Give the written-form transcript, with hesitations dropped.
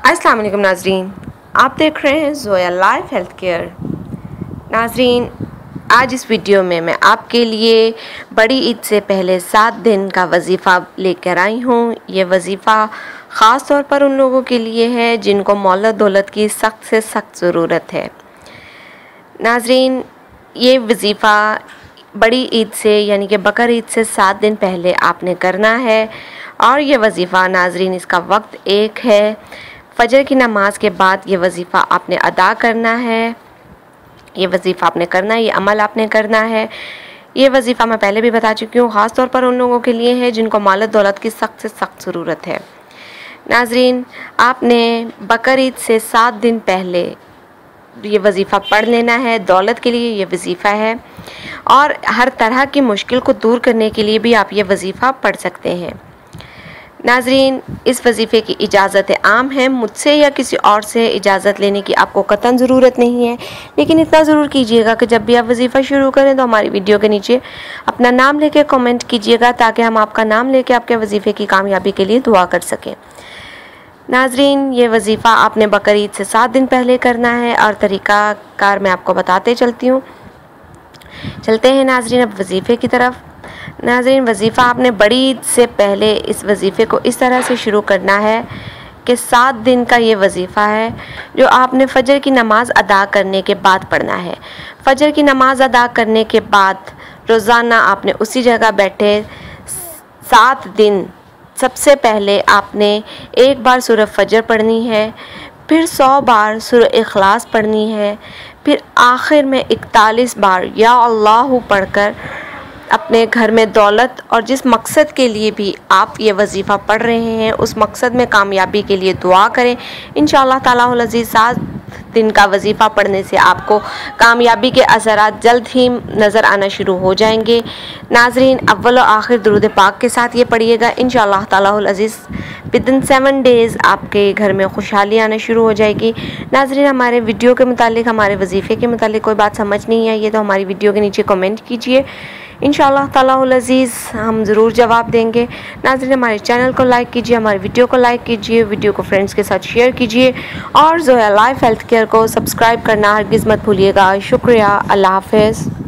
अस्सलाम वालेकुम नाजरीन, आप देख रहे हैं ज़ोया लाइफ हेल्थ केयर। नाजरीन, आज इस वीडियो में मैं आपके लिए बड़ी ईद से पहले 7 दिन का वजीफ़ा लेकर आई हूँ। ये वजीफ़ा ख़ास तौर पर उन लोगों के लिए है जिनको मौलत दौलत की सख्त से सख्त ज़रूरत है। नाजरीन, ये वजीफ़ा बड़ी ईद से यानी कि बकर ईद से 7 दिन पहले आपने करना है। और ये वजीफ़ा नाजरीन, इसका वक्त एक है, फजर की नमाज के बाद ये वजीफ़ा आपने अदा करना है। ये वजीफ़ा आपने करना है, ये अमल आपने करना है। ये वजीफ़ा मैं पहले भी बता चुकी हूँ, ख़ास तौर पर उन लोगों के लिए है जिनको माल दौलत की सख्त से सख्त ज़रूरत है। नाजरीन, आपने बकर ईद से 7 दिन पहले ये वजीफ़ा पढ़ लेना है। दौलत के लिए ये वजीफ़ा है और हर तरह की मुश्किल को दूर करने के लिए भी आप ये वजीफ़ा पढ़ सकते हैं। नाजरीन, इस वजीफ़े की इजाज़त आम है, मुझसे या किसी और से इजाज़त लेने की आपको कतई ज़रूरत नहीं है। लेकिन इतना ज़रूर कीजिएगा कि जब भी आप वजीफ़ा शुरू करें तो हमारी वीडियो के नीचे अपना नाम लेके कमेंट कीजिएगा, ताकि हम आपका नाम लेके आपके वजीफ़े की कामयाबी के लिए दुआ कर सकें। नाजरीन, ये वजीफ़ा आपने बकर ईद से 7 दिन पहले करना है और तरीक़ाकार मैं आपको बताते चलते हैं नाजरीन अब वजीफ़े की तरफ। नाज़रीन, वजीफ़ा आपने बड़ी ईद से पहले इस वजीफ़े को इस तरह से शुरू करना है कि 7 दिन का ये वजीफ़ा है जो आपने फ़जर की नमाज़ अदा करने के बाद पढ़ना है। फ़जर की नमाज़ अदा करने के बाद रोज़ाना आपने उसी जगह बैठे 7 दिन सबसे पहले आपने एक बार सूरह फ़जर पढ़नी है, फिर 100 बार सूरह इखलास पढ़नी है, फिर आखिर में 41 बार या अल्लाह पढ़कर अपने घर में दौलत और जिस मकसद के लिए भी आप ये वजीफ़ा पढ़ रहे हैं उस मकसद में कामयाबी के लिए दुआ करें। इंशाअल्लाह ताला अज़ीज़ 7 दिन का वजीफ़ा पढ़ने से आपको कामयाबी के असरात जल्द ही नज़र आना शुरू हो जाएंगे। नाजरीन, अव्वल और आखिर दुरूद पाक के साथ ये पढ़िएगा। इंशाअल्लाह ताला अज़ीज़ विदिन 7 डेज़ आपके घर में खुशहाली आना शुरू हो जाएगी। नाजरीन, हमारे वीडियो के मुतालिक, हमारे वजीफ़े के मुतालिक कोई बात समझ नहीं आई है तो हमारी वीडियो के नीचे कमेंट कीजिए। इंशाअल्लाह ताला अज़ीज़ हम ज़रूर जवाब देंगे। नाज़रीन, हमारे चैनल को लाइक कीजिए, हमारी वीडियो को लाइक कीजिए, वीडियो को फ्रेंड्स के साथ शेयर कीजिए और ज़ोया लाइफ हेल्थ केयर को सब्सक्राइब करना हरगिज़ मत भूलिएगा। शुक्रिया। अल्लाह हाफ़िज़।